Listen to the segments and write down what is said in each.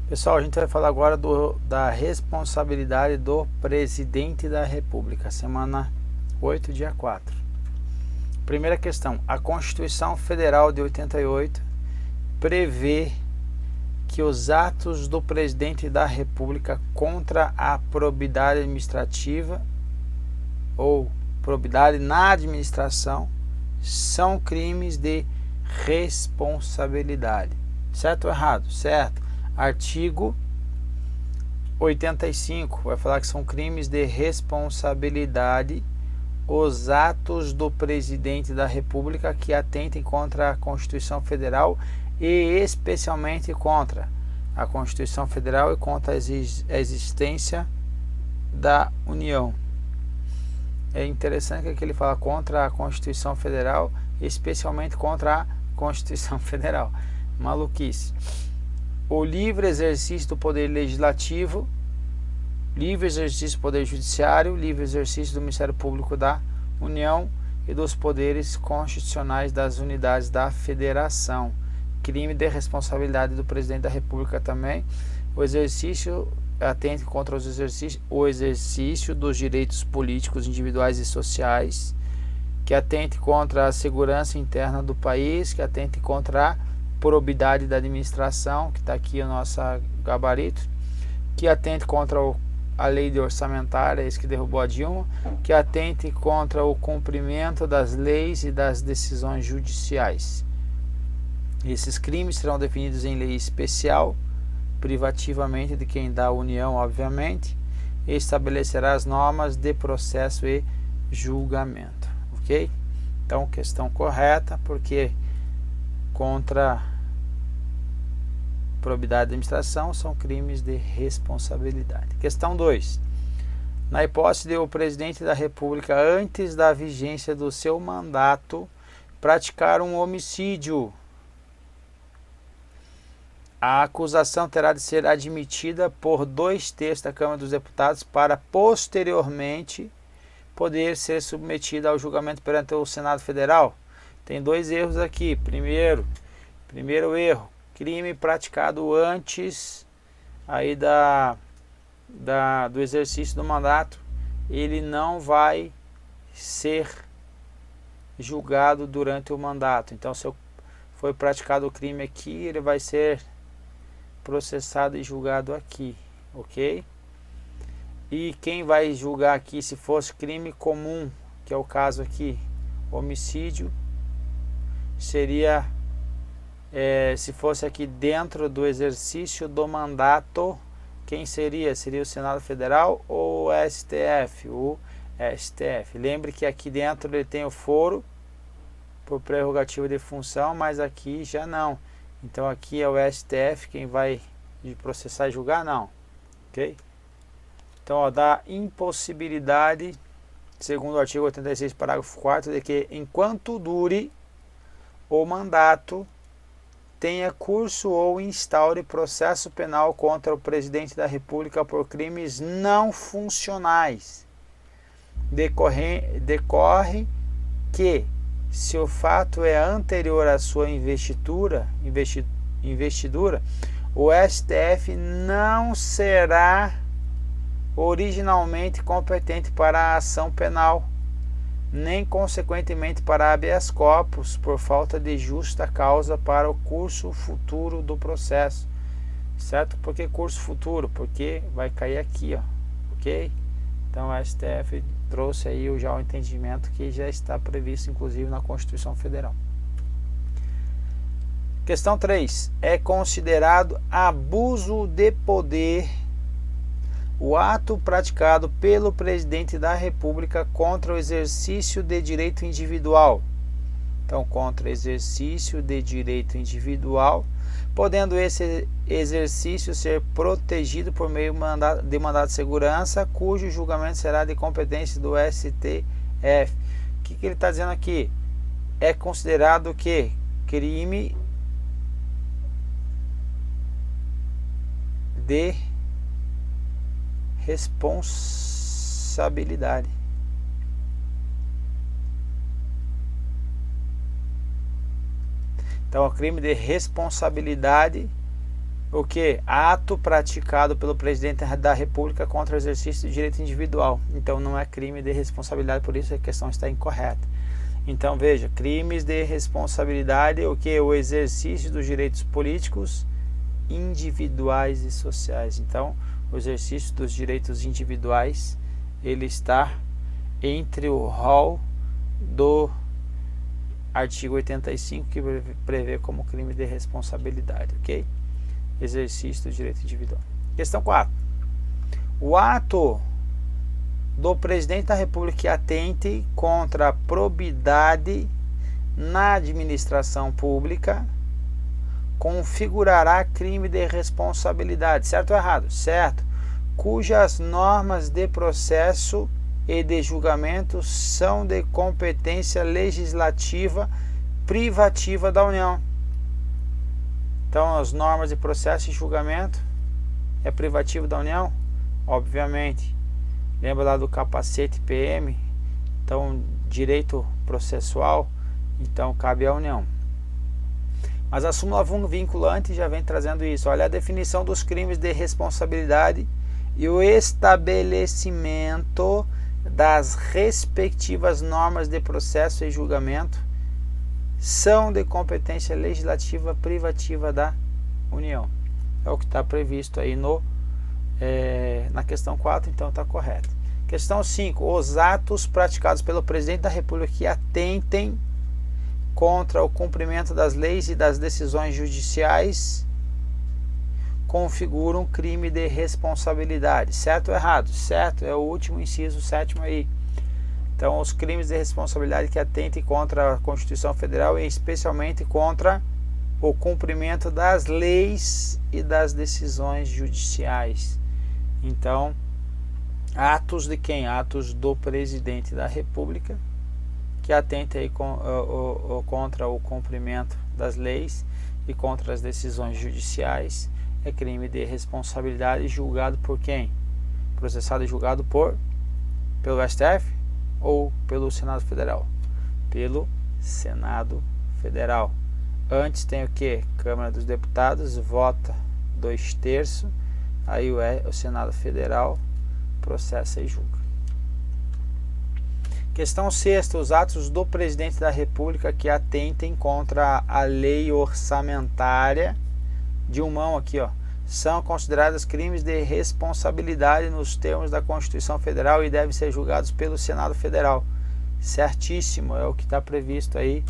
Pessoal, a gente vai falar agora da responsabilidade do presidente da República, semana 8, dia 4. Primeira questão: a Constituição Federal de 88 prevê que os atos do presidente da República contra a probidade administrativa ou probidade na administração são crimes de responsabilidade. Certo ou errado? Certo. Artigo 85 vai falar que são crimes de responsabilidade os atos do presidente da República que atentem contra a Constituição Federal e especialmente contra a Constituição Federal e contra a existência da União. É interessante que aqui ele fala contra a Constituição Federal, especialmente contra a Constituição Federal. Maluquice. O livre exercício do poder legislativo, livre exercício do poder judiciário, livre exercício do Ministério Público da União e dos poderes constitucionais das unidades da Federação. Crime de responsabilidade do presidente da República também. O exercício atente contra o exercício dos direitos políticos individuais e sociais, que atente contra a segurança interna do país, que atente contra a probidade da administração, que está aqui o nosso gabarito, que atente contra a lei de orçamentária, esse que derrubou a Dilma, que atente contra o cumprimento das leis e das decisões judiciais. Esses crimes serão definidos em lei especial, privativamente de quem dá a União, obviamente, e estabelecerá as normas de processo e julgamento. Ok? Então, questão correta, porque contra probidade de administração são crimes de responsabilidade. Questão 2. Na hipótese de o presidente da República, antes da vigência do seu mandato, praticar um homicídio, a acusação terá de ser admitida por 2/3 da Câmara dos Deputados para posteriormente poder ser submetida ao julgamento perante o Senado Federal. Tem dois erros aqui. Primeiro erro, crime praticado antes aí do exercício do mandato, ele não vai ser julgado durante o mandato. Então, se foi praticado o crime aqui, ele vai ser processado e julgado aqui, ok? E quem vai julgar aqui, se fosse crime comum, que é o caso aqui, homicídio, seria, se fosse aqui dentro do exercício do mandato, quem seria? Seria o Senado Federal ou o STF? O STF. Lembre que aqui dentro ele tem o foro por prerrogativa de função, mas aqui já não. Então aqui é o STF quem vai processar e julgar? Não. Ok? Então, ó, da impossibilidade, segundo o artigo 86, parágrafo 4º, de que enquanto dure o mandato, tenha curso ou instaure processo penal contra o presidente da República por crimes não funcionais. Decorre que, se o fato é anterior à sua investidura, o STF não será originalmente competente para a ação penal, nem consequentemente para habeas corpus, por falta de justa causa para o curso futuro do processo. Certo? Por que curso futuro? Porque vai cair aqui, ó. Ok? Então o STF trouxe aí já o entendimento que já está previsto inclusive na Constituição Federal. Questão 3. É considerado abuso de poder o ato praticado pelo presidente da República contra o exercício de direito individual. Então, contra exercício de direito individual, podendo esse exercício ser protegido por meio de mandado de segurança, cujo julgamento será de competência do STF. O que ele está dizendo aqui? É considerado que crime de responsabilidade. Então, o crime de responsabilidade o que? Ato praticado pelo presidente da República contra o exercício do direito individual. Então não é crime de responsabilidade, por isso a questão está incorreta. Então veja, crimes de responsabilidade, o que? O exercício dos direitos políticos, individuais e sociais. Então o exercício dos direitos individuais, ele está entre o rol do artigo 85, que prevê como crime de responsabilidade, ok? Exercício do direito individual. Questão 4. O ato do presidente da República que atente contra a probidade na administração pública configurará crime de responsabilidade, certo ou errado? Certo. Cujas normas de processo e de julgamento são de competência legislativa privativa da União. Então, as normas de processo e julgamento é privativo da União? Obviamente. Lembra lá do capacete PM? Então, direito processual, então cabe à União. Mas a súmula vinculante já vem trazendo isso. Olha a definição dos crimes de responsabilidade e o estabelecimento das respectivas normas de processo e julgamento são de competência legislativa privativa da União. É o que está previsto aí na questão 4, então está correto. Questão 5. Os atos praticados pelo presidente da República que atentem contra o cumprimento das leis e das decisões judiciais configuram crime de responsabilidade. Certo ou errado? Certo, é o último inciso 7º aí. Então, os crimes de responsabilidade que atentem contra a Constituição Federal e especialmente contra o cumprimento das leis e das decisões judiciais. Então, atos de quem? Atos do presidente da República que atentem contra o cumprimento das leis e contra as decisões judiciais é crime de responsabilidade julgado por quem? Processado e julgado pelo STF ou pelo Senado Federal? Pelo Senado Federal. Antes tem o que? Câmara dos Deputados, vota 2/3, aí o Senado Federal processa e julga. Questão 6. Os atos do presidente da República que atentem contra a lei orçamentária, de mão aqui, ó, são considerados crimes de responsabilidade nos termos da Constituição Federal e devem ser julgados pelo Senado Federal. Certíssimo, é o que está previsto aí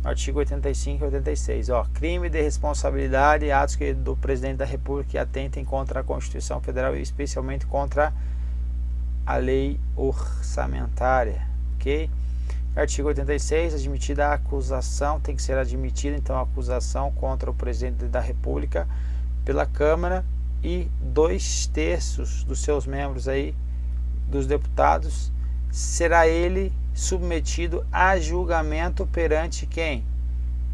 no artigo 85 e 86. Ó, crime de responsabilidade, atos do presidente da República que atentem contra a Constituição Federal e especialmente contra a lei orçamentária. Ok? Artigo 86, admitida a acusação, tem que ser admitida então a acusação contra o presidente da República pela Câmara e 2/3 dos seus membros aí, dos deputados, será ele submetido a julgamento perante quem?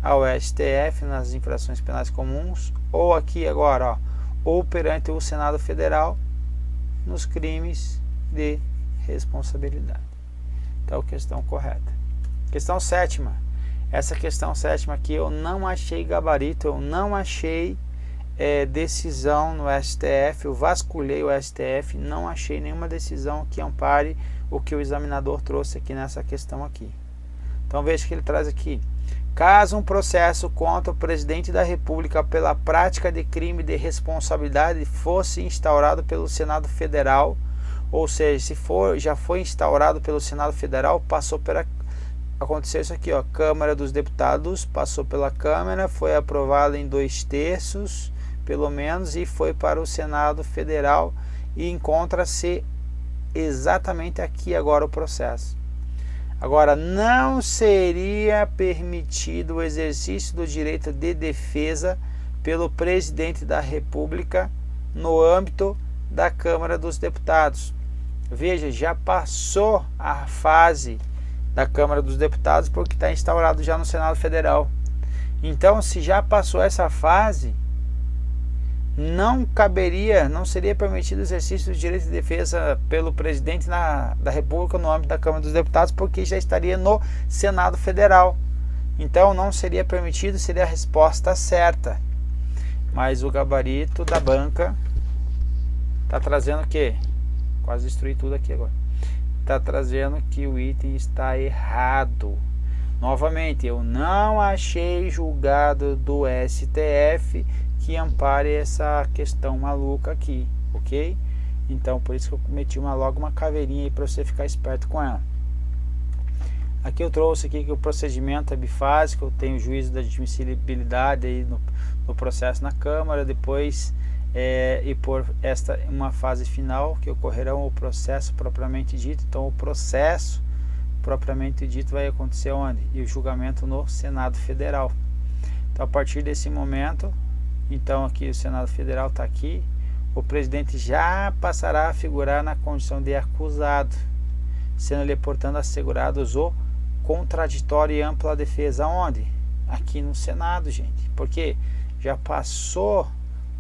Ao STF nas infrações penais comuns, ou aqui agora, ó, ou perante o Senado Federal nos crimes de responsabilidade. Então, questão correta. Questão 7ª. Essa questão 7ª aqui eu não achei gabarito, eu não achei decisão no STF, eu vasculhei o STF, não achei nenhuma decisão que ampare o que o examinador trouxe aqui nessa questão aqui. Então veja que ele traz aqui: caso um processo contra o presidente da República pela prática de crime de responsabilidade fosse instaurado pelo Senado Federal, ou seja, se já foi instaurado pelo Senado Federal, passou pela... Aconteceu isso aqui, ó, Câmara dos Deputados, passou pela Câmara, foi aprovado em 2/3, pelo menos, e foi para o Senado Federal e encontra-se exatamente aqui agora o processo. Agora, não seria permitido o exercício do direito de defesa pelo presidente da República no âmbito da Câmara dos Deputados. Veja, já passou a fase da Câmara dos Deputados porque está instaurado já no Senado Federal. Então, se já passou essa fase, não seria permitido o exercício do direito de defesa pelo presidente da República no âmbito da Câmara dos Deputados, porque já estaria no Senado Federal. Então, não seria permitido, seria a resposta certa. Mas o gabarito da banca está trazendo o quê? Quase destruí tudo aqui agora. Está trazendo que o item está errado. Novamente, eu não achei julgado do STF que ampare essa questão maluca aqui, ok? Então, por isso que eu meti logo uma caveirinha aí para você ficar esperto com ela. Aqui eu trouxe aqui que o procedimento é bifásico, eu tenho o juízo da admissibilidade aí no processo na Câmara, depois e por uma fase final que ocorrerão o processo propriamente dito. Então o processo propriamente dito vai acontecer onde? E o julgamento no Senado Federal. Então a partir desse momento, então aqui o Senado Federal está aqui, o presidente já passará a figurar na condição de acusado, sendo-lhe portanto assegurados o contraditório e ampla defesa. Onde? Aqui no Senado, gente, porque já passou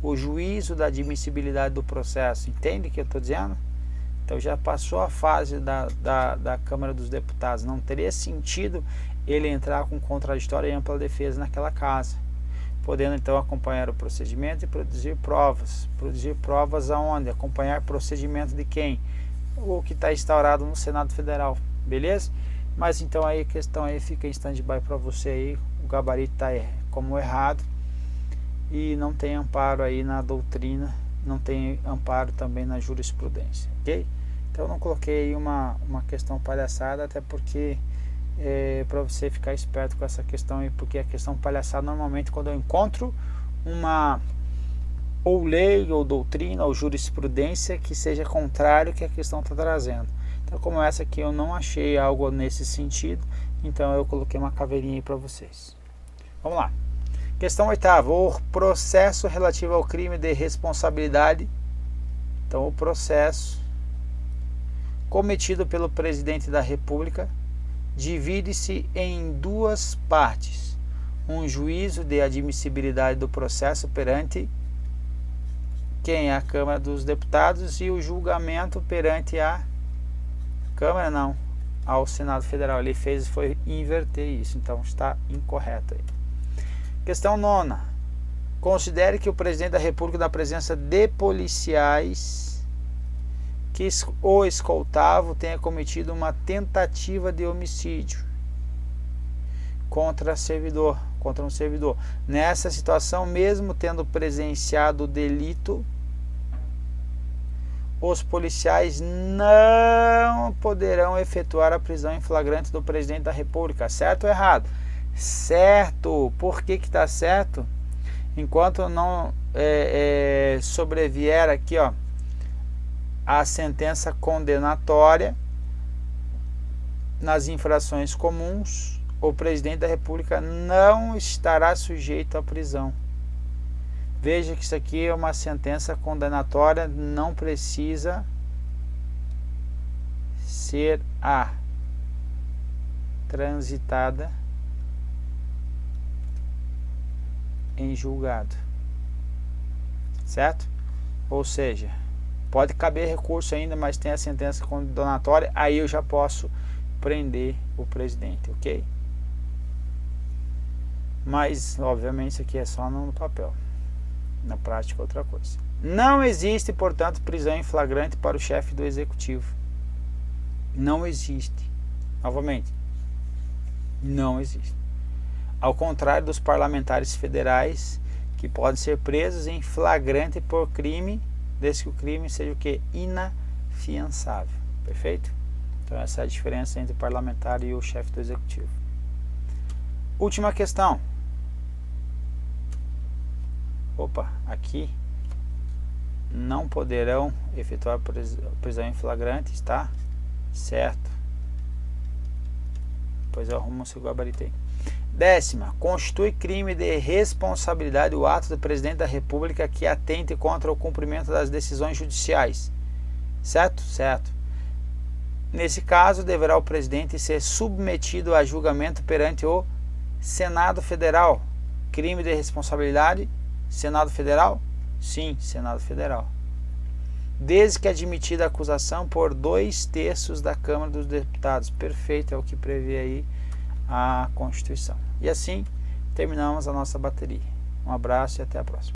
o juízo da admissibilidade do processo. Entende o que eu estou dizendo? Então já passou a fase da Câmara dos Deputados. Não teria sentido ele entrar com contraditório e ampla defesa naquela casa, podendo então acompanhar o procedimento e produzir provas. Produzir provas aonde? Acompanhar procedimento de quem? O que está instaurado no Senado Federal, beleza? Mas então aí a questão aí fica em stand-by para você aí, o gabarito está como errado e não tem amparo aí na doutrina, não tem amparo também na jurisprudência, ok? Então eu não coloquei aí uma questão palhaçada, até porque para você ficar esperto com essa questão aí, porque a questão palhaçada normalmente quando eu encontro uma ou lei, ou doutrina, ou jurisprudência que seja contrário ao que a questão está trazendo. Então como essa aqui eu não achei algo nesse sentido, então eu coloquei uma caveirinha aí para vocês. Vamos lá. Questão 8ª, o processo relativo ao crime de responsabilidade. Então o processo cometido pelo presidente da República divide-se em duas partes. Um juízo de admissibilidade do processo perante quem? A Câmara dos Deputados, e o julgamento perante a Câmara, não, ao Senado Federal. Ele foi inverter isso, então está incorreto aí. Questão 9ª. Considere que o presidente da República, na presença de policiais que o escoltavam, tenha cometido uma tentativa de homicídio contra um servidor. Nessa situação, mesmo tendo presenciado o delito, os policiais não poderão efetuar a prisão em flagrante do presidente da República. Certo ou errado? Certo. Por que que está certo? Enquanto não sobrevier aqui, ó, a sentença condenatória nas infrações comuns, o presidente da República não estará sujeito à prisão. Veja que isso aqui é uma sentença condenatória, não precisa ser transitada em julgado, certo? Ou seja, pode caber recurso ainda, mas tem a sentença condenatória, aí eu já posso prender o presidente, ok? Mas obviamente isso aqui é só no papel, na prática outra coisa. Não existe, portanto, prisão em flagrante para o chefe do executivo. Não existe. Novamente, não existe. Ao contrário dos parlamentares federais, que podem ser presos em flagrante por crime, desde que o crime seja o que? Inafiançável. Perfeito? Então essa é a diferença entre o parlamentar e o chefe do executivo. Última questão. Opa, aqui não poderão efetuar prisão em flagrante, está certo? Depois eu arrumo o seu gabarito aí. 10ª, constitui crime de responsabilidade o ato do presidente da República que atente contra o cumprimento das decisões judiciais. Certo? Certo. Nesse caso, deverá o presidente ser submetido a julgamento perante o Senado Federal. Crime de responsabilidade, Senado Federal? Sim, Senado Federal. Desde que admitida a acusação por 2/3 da Câmara dos Deputados. Perfeito, é o que prevê aí a Constituição. E assim terminamos a nossa bateria. Um abraço e até a próxima.